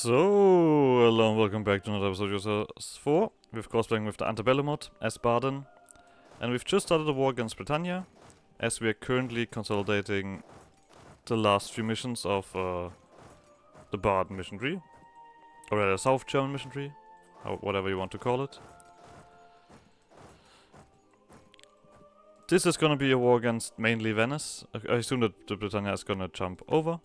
So, hello and welcome back to another episode of EU4. We're of course playing with the Ante Bellum mod as Baden. And we've just started a war against Britannia, as we are currently consolidating the last few missions of the Baden mission tree. Or rather, South German mission tree, whatever you want to call it. This is gonna be a war against mainly Venice. I assume that the Britannia is gonna jump over.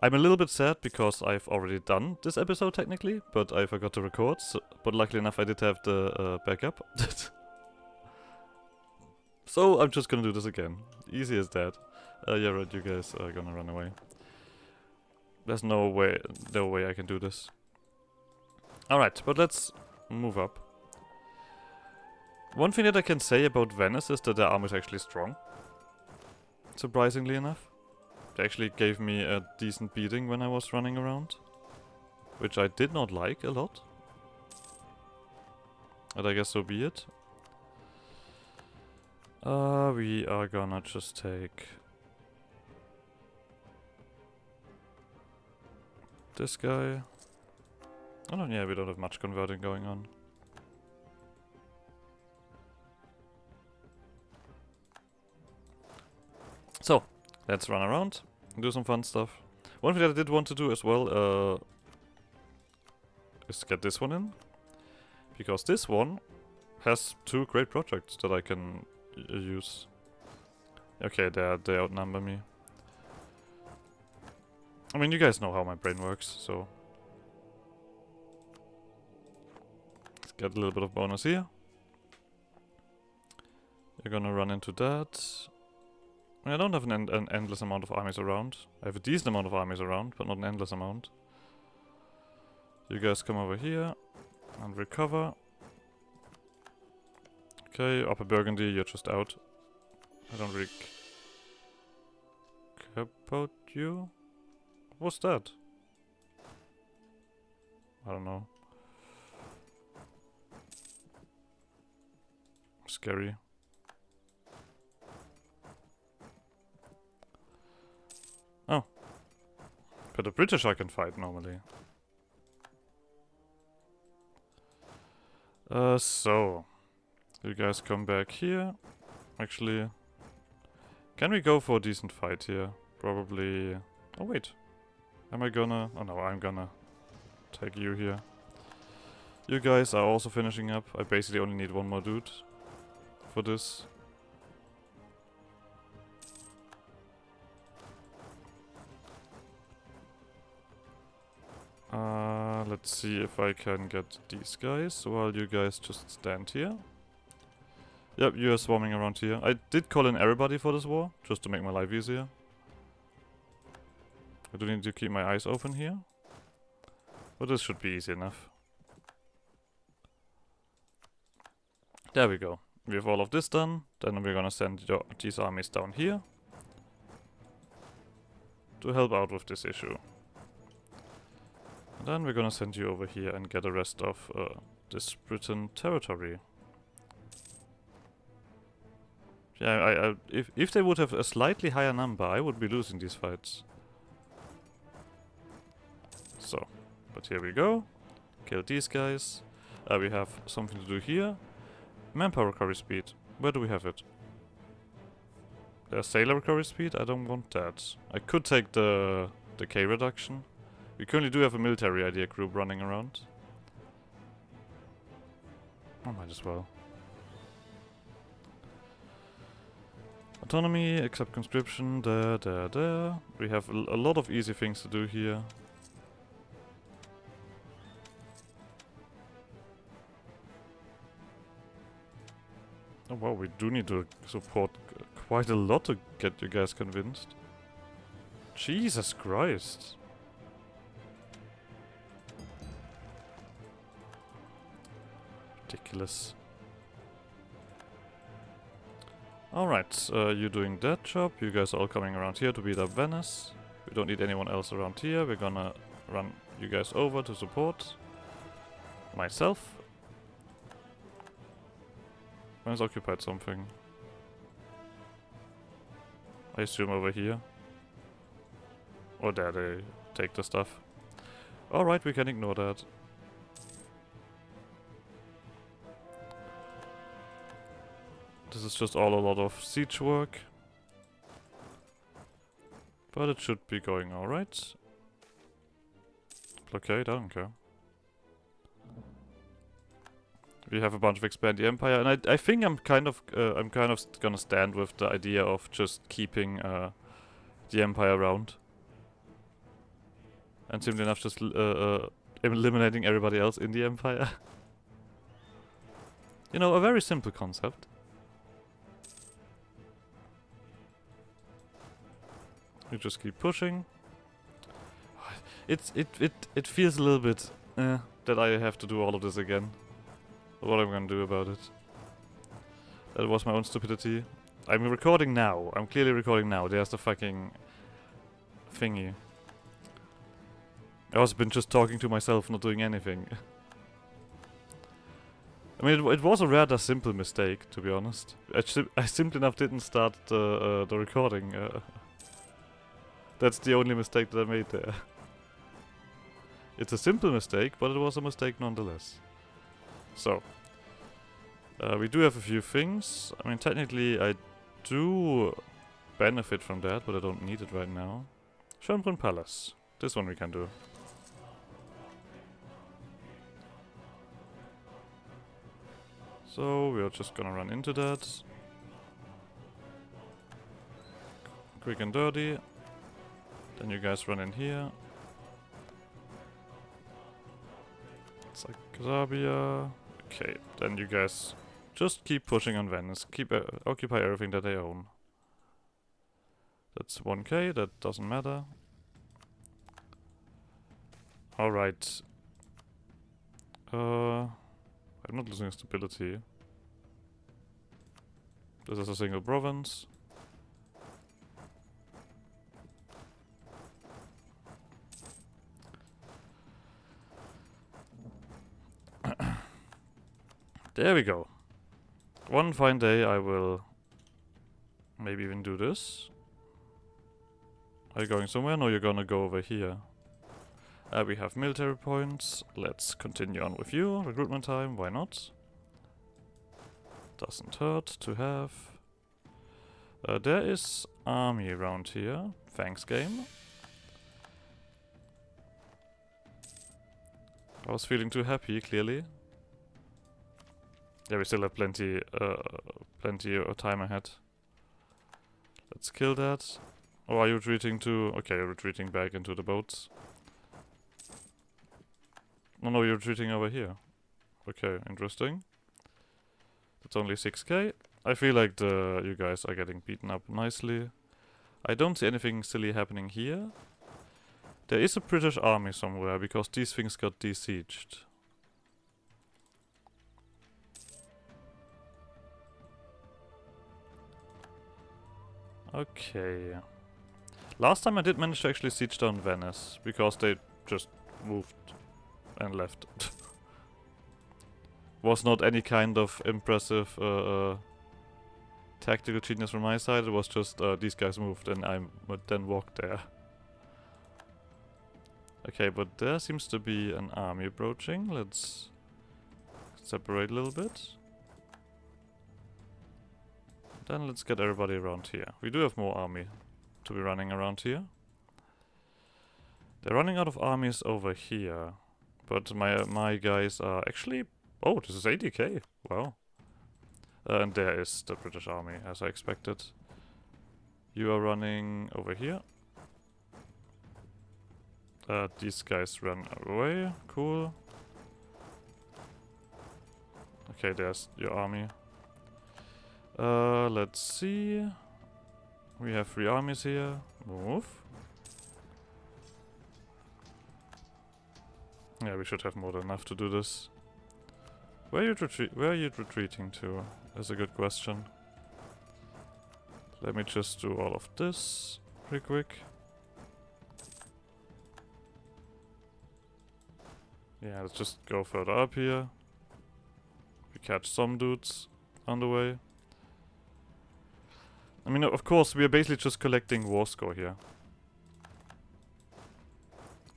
I'm a little bit sad because I've already done this episode technically, but I forgot to record, but luckily enough I did have the backup. So I'm just gonna do this again. Easy as that. Yeah, right, you guys are gonna run away. There's no way I can do this. Alright, but let's move up. One thing that I can say about Venice is that their army is actually strong. Surprisingly enough. They actually gave me a decent beating when I was running around. Which I did not like a lot. But I guess so be it. We are gonna just take this guy. Oh no, yeah, we don't have much converting going on. So, let's run around and do some fun stuff. One thing that I did want to do as well is get this one in. Because this one has two great projects that I can use. Okay, they outnumber me. I mean, you guys know how my brain works, so... Let's get a little bit of bonus here. You're gonna run into that. I don't have an endless amount of armies around. I have a decent amount of armies around, but not an endless amount. You guys come over here and recover. Okay, Upper Burgundy, you're just out. I don't really care about you. What's that? I don't know. Scary. Oh. But the British I can fight normally. So. You guys come back here. Actually. Can we go for a decent fight here? Probably... Oh wait. Am I gonna... Oh no, I'm gonna take you here. You guys are also finishing up. I basically only need one more dude for this. Let's see if I can get these guys while you guys just stand here. Yep, you are swarming around here. I did call in everybody for this war, just to make my life easier. I do need to keep my eyes open here. But this should be easy enough. There we go. We have all of this done. Then we're gonna send these armies down here to help out with this issue. And then we're gonna send you over here and get the rest of this Britain territory. Yeah, if they would have a slightly higher number, I would be losing these fights. So, but here we go. Kill these guys. We have something to do here. Manpower recovery speed. Where do we have it? There's sailor recovery speed? I don't want that. I could take the K reduction. We currently do have a military idea group running around. I might as well. Autonomy, accept conscription, there. We have a lot of easy things to do here. Oh wow, we do need to support quite a lot to get you guys convinced. Jesus Christ. Ridiculous. Alright, you're doing that job. You guys are all coming around here to beat up Venice. We don't need anyone else around here. We're gonna run you guys over to support myself. Venice occupied something. I assume over here. Or there they take the stuff. Alright, we can ignore that. This is just all a lot of siege work. But it should be going alright. Blockade, I don't care. We have a bunch of expand the empire, and I think I'm kind of gonna stand with the idea of just keeping the empire around, and simply enough just eliminating everybody else in the empire. You know, a very simple concept. You just keep pushing. It feels a little bit that I have to do all of this again. But what I'm gonna do about it? That was my own stupidity. I'm recording now. I'm clearly recording now. There's the fucking thingy. I also been just talking to myself, not doing anything. I mean, it was a rather simple mistake, to be honest. I simply enough didn't start the recording. That's the only mistake that I made there. It's a simple mistake, but it was a mistake nonetheless. So, we do have a few things. I mean, technically I do benefit from that, but I don't need it right now. Schönbrunn Palace. This one we can do. So, we are just gonna run into that. Quick and dirty. Then you guys run in here. It's like Arabia. Okay, then you guys just keep pushing on Venice. Keep occupy everything that they own. That's 1k, that doesn't matter. Alright. I'm not losing stability. This is a single province. There we go. One fine day I will maybe even do this. Are you going somewhere? No, you're gonna go over here. We have military points. Let's continue on with you. Recruitment time, why not? Doesn't hurt to have. There is army around here. Thanks, game. I was feeling too happy, clearly. Yeah, we still have plenty of time ahead. Let's kill that. Oh, are you retreating to... Okay, you're retreating back into the boats. No, you're retreating over here. Okay, interesting. That's only 6k. I feel like you guys are getting beaten up nicely. I don't see anything silly happening here. There is a British army somewhere, because these things got besieged. Okay. Last time I did manage to actually siege down Venice, because they just moved and left. Was not any kind of impressive tactical genius from my side, it was just these guys moved and I then walked there. Okay, but there seems to be an army approaching. Let's separate a little bit. Then let's get everybody around here. We do have more army to be running around here. They're running out of armies over here. But my guys are actually... Oh, this is 80k. Wow. And there is the British army, as I expected. You are running over here. These guys run away. Cool. Okay, there's your army. Let's see. We have 3 armies here. Move. Yeah, we should have more than enough to do this. Where are you retreating to? Is a good question. Let me just do all of this real quick. Yeah, let's just go further up here. We catch some dudes on the way. I mean, of course, we are basically just collecting war score here.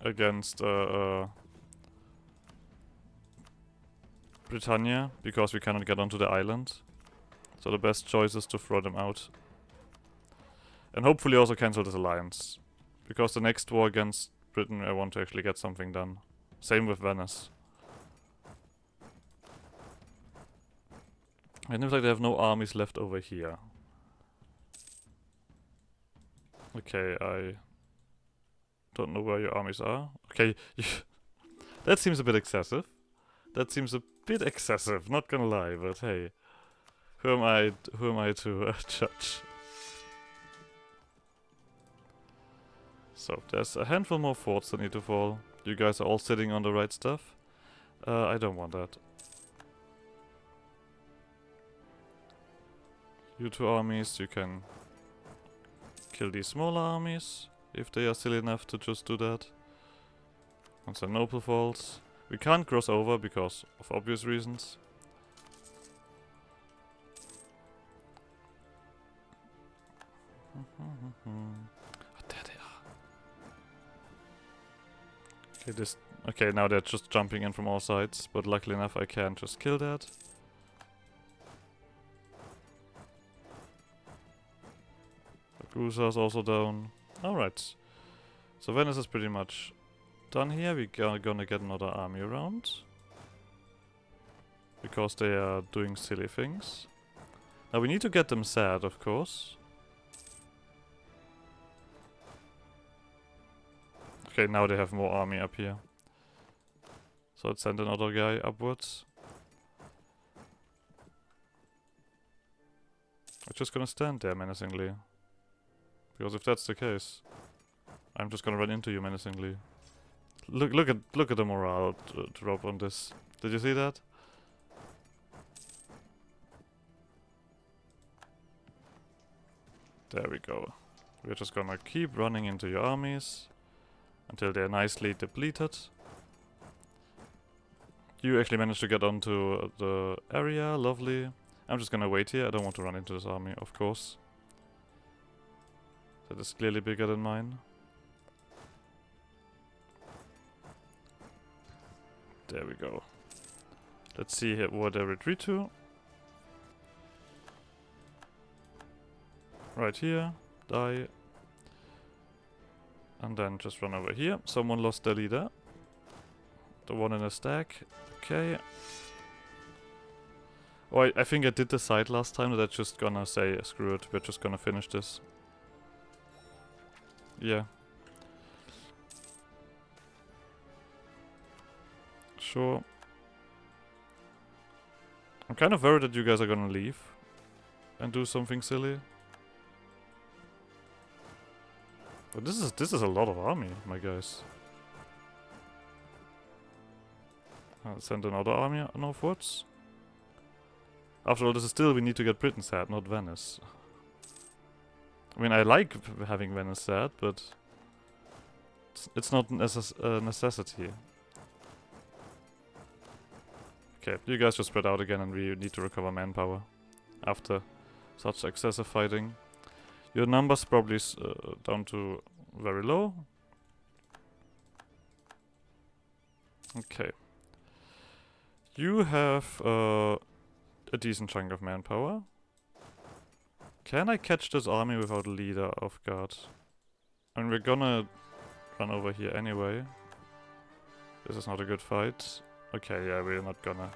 against Britannia, because we cannot get onto the island. So the best choice is to throw them out. And hopefully also cancel this alliance. Because the next war against Britain, I want to actually get something done. Same with Venice. It looks like they have no armies left over here. Okay, I don't know where your armies are. Okay, that seems a bit excessive. That seems a bit excessive, not gonna lie, but hey. Who am I to judge? So, there's a handful more forts that need to fall. You guys are all sitting on the right stuff. I don't want that. You two armies, you can kill these smaller armies, if they are silly enough to just do that. Constantinople falls. We can't cross over because of obvious reasons. There they are. Okay, okay, now they're just jumping in from all sides, but luckily enough I can just kill that. Ragusa's also down. Alright. So Venice is pretty much done here. We're gonna get another army around. Because they are doing silly things. Now we need to get them sad, of course. Okay, now they have more army up here. So let's send another guy upwards. I'm just gonna stand there menacingly. Because if that's the case, I'm just gonna run into you menacingly. Look at the morale drop on this. Did you see that? There we go. We're just gonna keep running into your armies until they're nicely depleted. You actually managed to get onto the area, lovely. I'm just gonna wait here, I don't want to run into this army, of course. That is clearly bigger than mine. There we go. Let's see here where they retreat to. Right here, die. And then just run over here. Someone lost their leader. The one in a stack. Okay. Oh, I think I did decide last time that I'm just gonna say, screw it, we're just gonna finish this. Yeah. Sure. I'm kind of worried that you guys are gonna leave and do something silly. But this is a lot of army, my guys. I'll send another army northwards. After all, this is still, we need to get Britain sad, not Venice. I mean, I like having Venice sad, but it's not a necessity. Okay, you guys just spread out again and we need to recover manpower after such excessive fighting. Your numbers probably down to very low. Okay. You have a decent chunk of manpower. Can I catch this army without a leader off guard? I mean, we're gonna run over here anyway. This is not a good fight. Okay, yeah, we're not gonna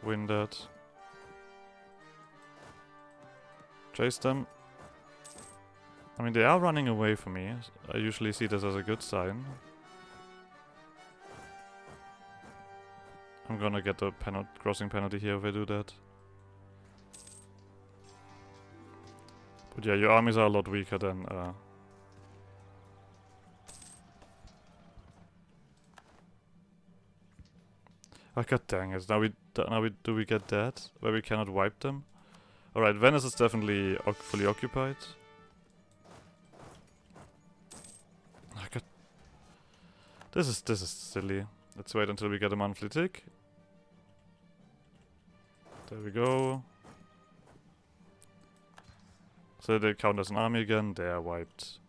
win that. Chase them. I mean, they are running away from me. I usually see this as a good sign. I'm gonna get the crossing penalty here if I do that. But yeah, your armies are a lot weaker than... Oh, god dang it. Now do we get that? Where we cannot wipe them? Alright, Venice is definitely fully occupied. Oh god. This is silly. Let's wait until we get a monthly tick. There we go. So they count as an army again. They are wiped.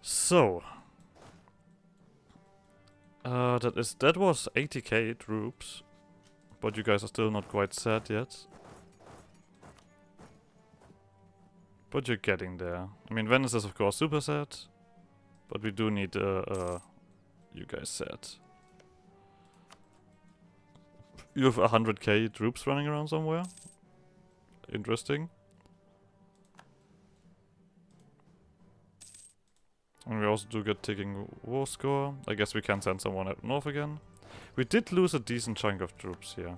So. That was 80k troops. But you guys are still not quite set yet. But you're getting there. I mean, Venice is of course super set. But we do need you guys set. You have 100k troops running around somewhere. Interesting. And we also do get ticking war score. I guess we can send someone up north again. We did lose a decent chunk of troops here.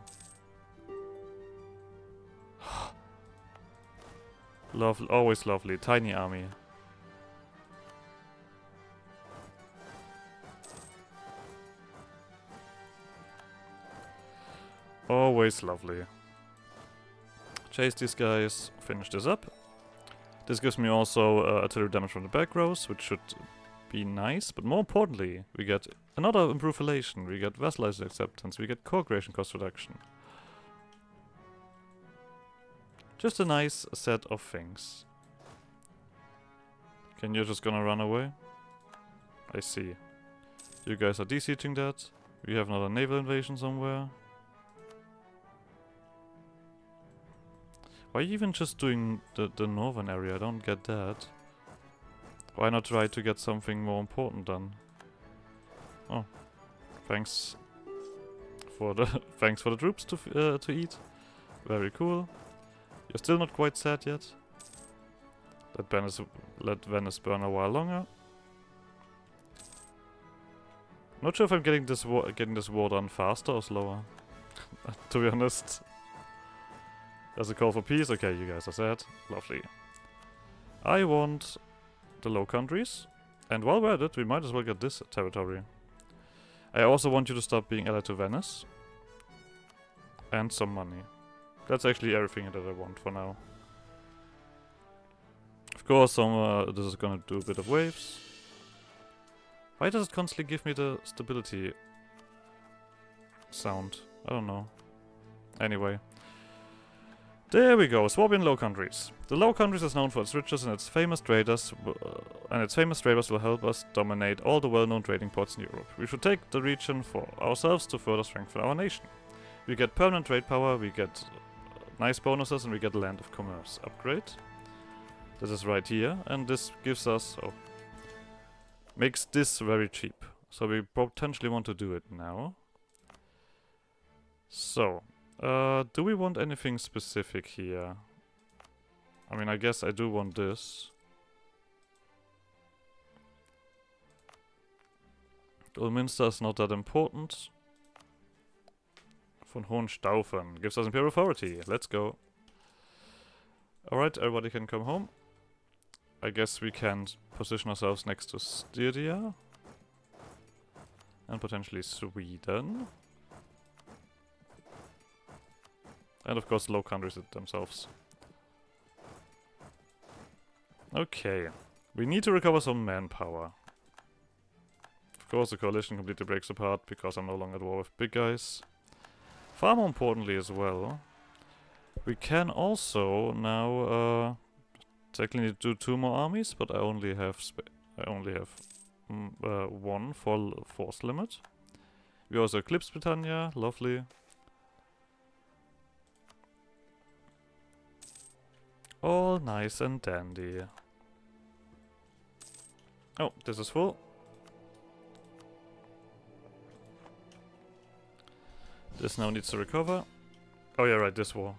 Always lovely. Tiny army. Always lovely. Chase these guys. Finish this up. This gives me also artillery damage from the back rows, which should be nice. But more importantly, we get another improved relation. We get vassalized acceptance. We get co-creation cost reduction. Just a nice set of things. Can you just gonna run away? I see. You guys are de-sieging that. We have another naval invasion somewhere. Why even just doing the northern area? I don't get that. Why not try to get something more important done? Oh, thanks for the thanks for the troops to eat. Very cool. You're still not quite sad yet. Let Venice burn a while longer. Not sure if I'm getting this war done faster or slower. To be honest. There's a call for peace. Okay, you guys are sad. Lovely. I want the Low Countries. And while we're at it, we might as well get this territory. I also want you to stop being allied to Venice. And some money. That's actually everything that I want for now. Of course, this is gonna do a bit of waves. Why does it constantly give me the stability sound? I don't know. Anyway. There we go, Swabian Low Countries. The Low Countries is known for its riches and its famous traders, will help us dominate all the well-known trading ports in Europe. We should take the region for ourselves to further strengthen our nation. We get permanent trade power, we get nice bonuses, and we get land of commerce upgrade. This is right here, and this gives us, makes this very cheap. So we potentially want to do it now. So. Do we want anything specific here? I mean, I guess I do want this. Ulminster is not that important. Von Hohenstaufen gives us imperial authority. Let's go. Alright, everybody can come home. I guess we can position ourselves next to Styria. And potentially Sweden. And of course, Low Countries themselves. Okay. We need to recover some manpower. Of course, the coalition completely breaks apart because I'm no longer at war with big guys. Far more importantly as well, we can also now technically do 2 more armies, but I only have one for force limit. We also eclipse Britannia, lovely. All nice and dandy. Oh, this is full. This now needs to recover. Oh yeah, right, this war.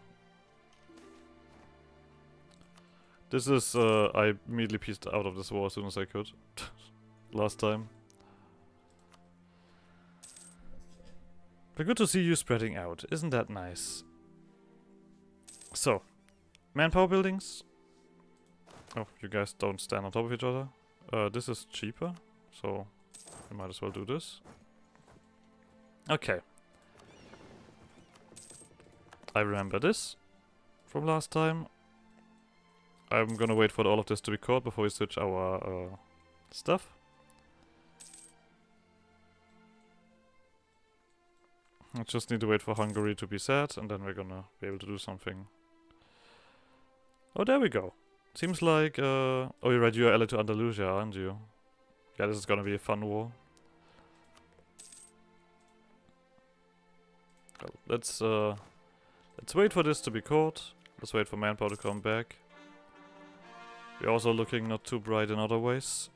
This is, I immediately pieced out of this war as soon as I could. Last time. But good to see you spreading out. Isn't that nice? So. Manpower buildings. Oh, you guys don't stand on top of each other. This is cheaper, so we might as well do this. Okay. I remember this from last time. I'm gonna wait for all of this to be caught before we switch our stuff. I just need to wait for Hungary to be set, and then we're gonna be able to do something. Oh, there we go. Seems like, oh, you're right, you're allied to Andalusia, aren't you? Yeah, this is gonna be a fun war. Well, let's wait for this to be caught. Let's wait for manpower to come back. We're also looking not too bright in other ways.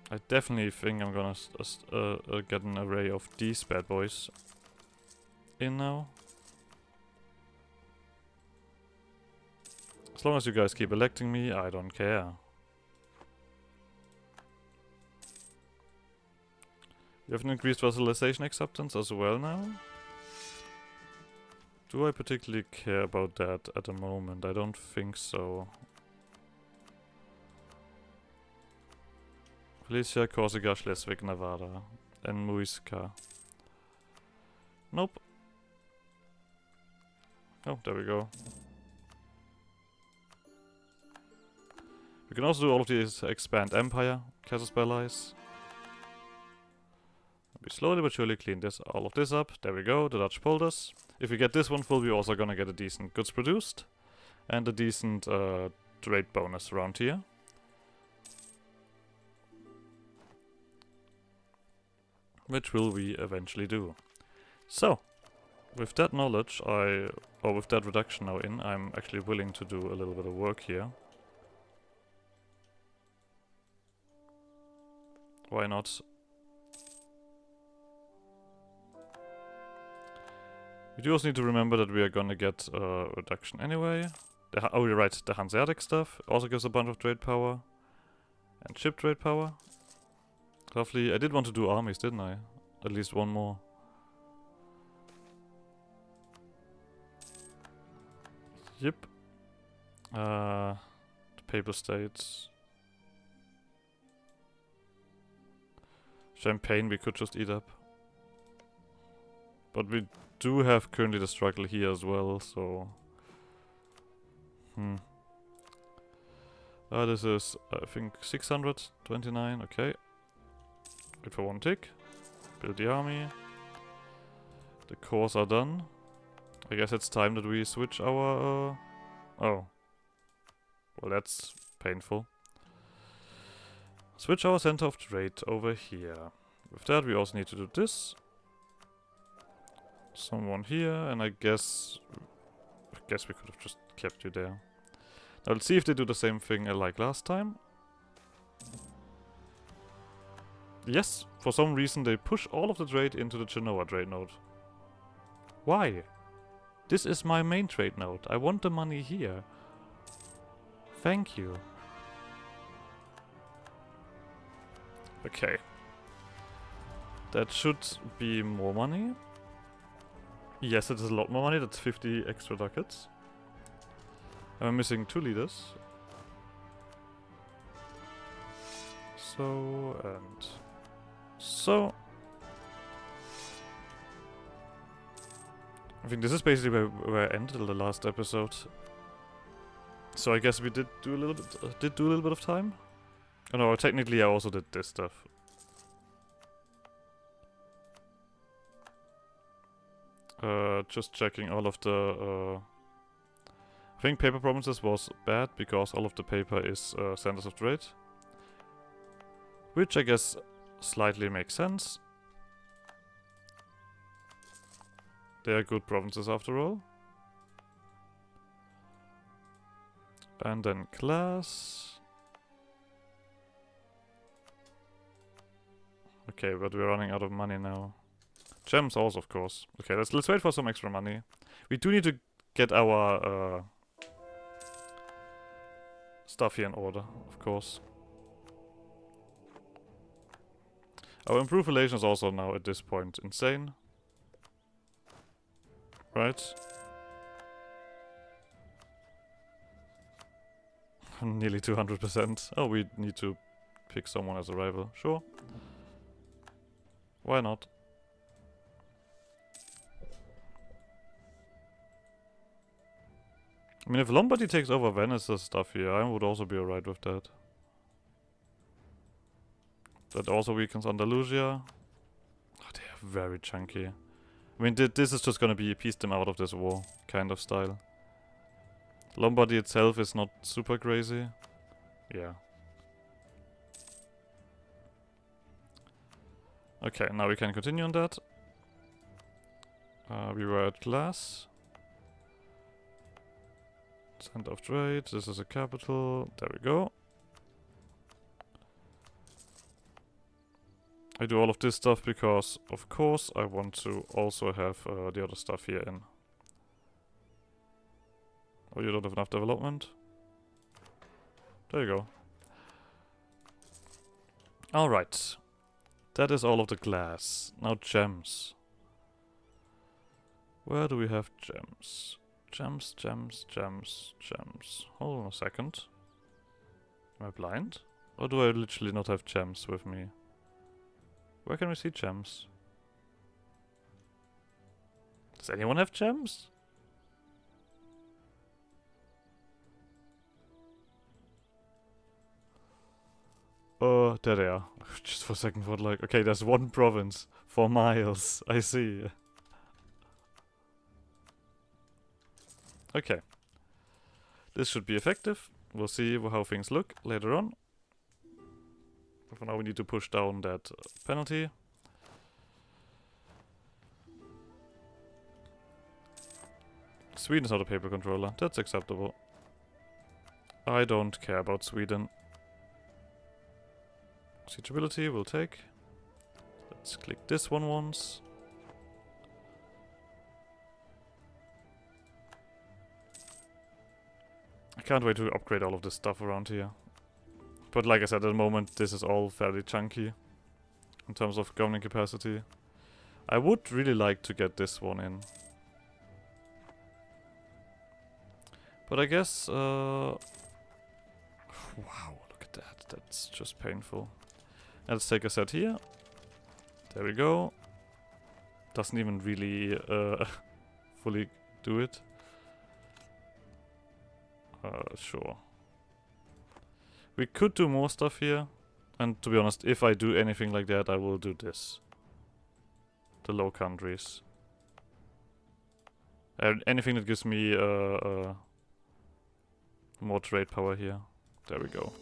I definitely think I'm gonna get an array of these bad boys in now. As long as you guys keep electing me, I don't care. You have an increased vassalization acceptance as well now? Do I particularly care about that at the moment? I don't think so. Felicia, Corsica, Schleswig, Nevada, and Muisca. Nope. Oh, there we go. We can also do all of these expand empire, casus bellis. We slowly but surely clean all of this up. There we go, the Dutch pulled us. If we get this one full, we're also gonna get a decent goods produced. And a decent trade bonus around here. Which will we eventually do. So, with that knowledge, or with that reduction now in, I'm actually willing to do a little bit of work here. Why not? We do also need to remember that we are gonna get a reduction anyway. Oh, you're right, the Hanseatic stuff also gives a bunch of trade power. And ship trade power. Lovely. I did want to do armies, didn't I? At least one more. Yep. The Papal States. Champagne we could just eat up. But we do have currently the struggle here as well, so... this is, I think, 629, okay. Wait for one tick. Build the army. The cores are done. I guess it's time that we switch our... Oh. Well, that's painful. Switch our center of trade over here. With that, we also need to do this. Someone here, and I guess we could have just kept you there. Now let's see if they do the same thing like last time. Yes, for some reason they push all of the trade into the Genoa trade node. Why? This is my main trade node. I want the money here. Thank you. Okay. That should be more money. Yes, it is a lot more money. That's 50 extra ducats. I'm missing 2 leaders. So, and so. I think this is basically where I ended the last episode. So I guess we did do a little bit of time. Oh no, technically I also did this stuff. Just checking all of the... I think paper provinces was bad because all of the paper is centers of trade. Which I guess slightly makes sense. They are good provinces after all. And then class. Okay, but we're running out of money now. Gems also, of course. Okay, let's wait for some extra money. We do need to get our stuff here in order, of course. Our improved relation is also now at this point insane. Right? Nearly 200%. Oh, we need to pick someone as a rival. Sure. Why not? I mean, if Lombardy takes over Venice's stuff here, I would also be alright with that. That also weakens Andalusia. Oh, they are very chunky. I mean, this is just gonna be piece them out of this war kind of style. Lombardy itself is not super crazy. Yeah. Okay, now we can continue on that. We were at glass. Center of trade. This is a capital. There we go. I do all of this stuff because, of course, I want to also have the other stuff here in. Oh, you don't have enough development? There you go. Alright. That is all of the glass. Now gems. Where do we have gems? Gems, gems, gems, gems. Hold on a second. Am I blind? Or do I literally not have gems with me? Where can we see gems? Does anyone have gems? There they are. Just for a second thought like, okay, there's one province for miles. I see. Okay. This should be effective. We'll see how things look later on. But for now we need to push down that penalty. Sweden's not a paper controller. That's acceptable. I don't care about Sweden. Siegeability we'll take. Let's click this one once. I can't wait to upgrade all of this stuff around here. But like I said, at the moment this is all fairly chunky in terms of governing capacity. I would really like to get this one in. But I guess, wow, look at that. That's just painful. Let's take a set here. There we go. Doesn't even really fully do it. Sure. We could do more stuff here. And to be honest, if I do anything like that, I will do this. The Low Countries. Anything that gives me more trade power here. There we go.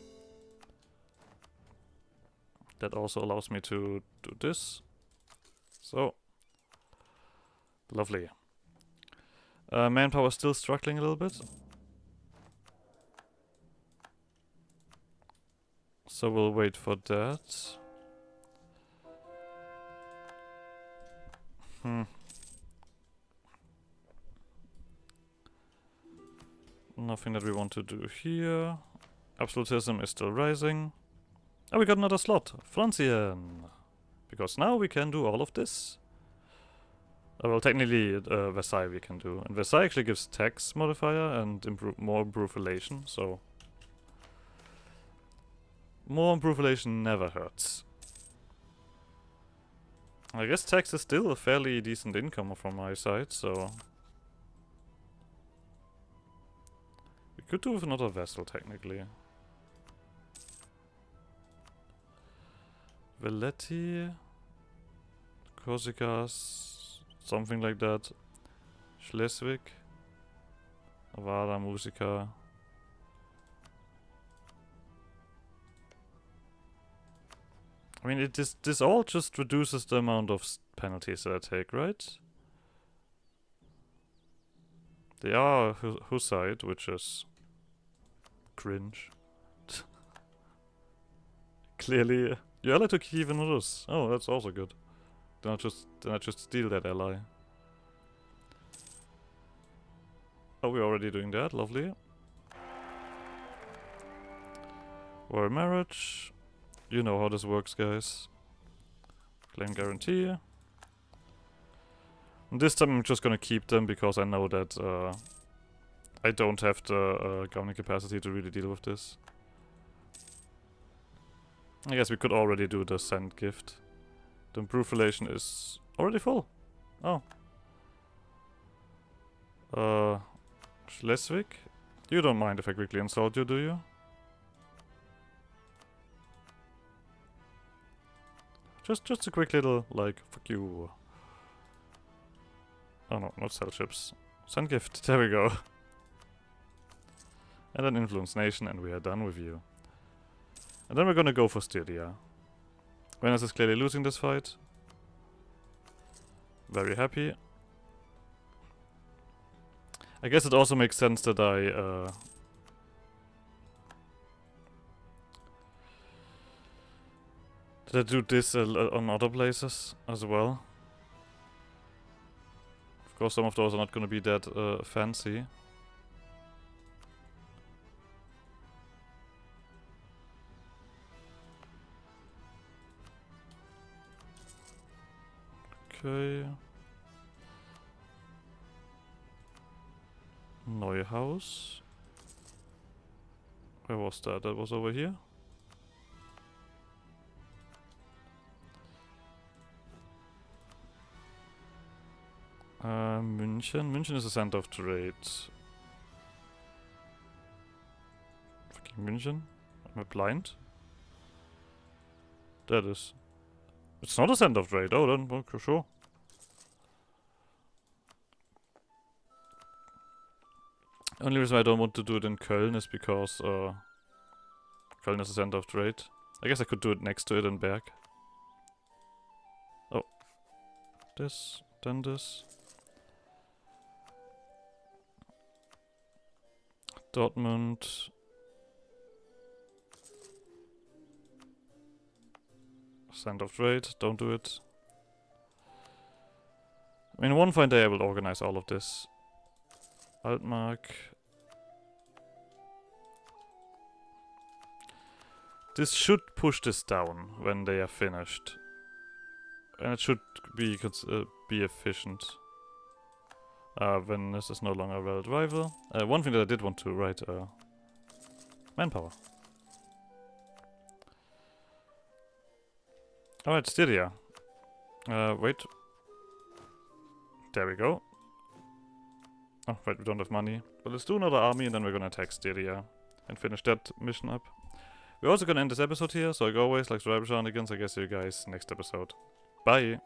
That also allows me to do this. So. Lovely. Manpower still struggling a little bit. So we'll wait for that. Nothing that we want to do here. Absolutism is still rising. Oh, we got another slot. Francian. Because now we can do all of this. Well, technically, Versailles we can do. And Versailles actually gives tax modifier and more improved relation, so... More improved relation never hurts. I guess tax is still a fairly decent income from my side, so... We could do with another vessel, technically. Velletti... Corsica's... something like that. Schleswig... Avada, Musica... I mean, this all just reduces the amount of penalties that I take, right? They are Hussite, which is cringe. Clearly, you ally to Kiev and Rus. Oh, that's also good. Then I just steal that ally. Oh, we're already doing that. Lovely. War marriage. You know how this works, guys. Claim guarantee. And this time I'm just gonna keep them because I know that I don't have the governing capacity to really deal with this. I guess we could already do the send gift. The improved relation is already full. Oh. Schleswig? You don't mind if I quickly insult you, do you? Just a quick little, like, fuck you. Oh no, not sell ships. Send gift, there we go. And then influence nation, and we are done with you. And then we're gonna go for Styria. Venice is clearly losing this fight. Very happy. I guess it also makes sense that I do this on other places as well. Of course, some of those are not gonna be that fancy. Okay. Neuhaus. Where was that? That was over here? München. München is a center of trade. Fucking München? Am I blind? That is. It's not a center of trade. Oh, then, okay, sure. Only reason I don't want to do it in Köln is because Köln is a center of trade. I guess I could do it next to it in Berg. Oh. This, then this. Dortmund. Center of trade, don't do it. I mean, one fine day I will organize all of this. Altmark. This should push this down when they are finished. And it should be efficient. When this is no longer a valid rival. One thing that I did want to write, manpower. Alright, Styria. Wait. There we go. Oh, right, we don't have money. But let's do another army and then we're gonna attack Styria. And finish that mission up. We're also gonna end this episode here, so like always, like subscribe, shenanigans. I guess see you guys next episode. Bye!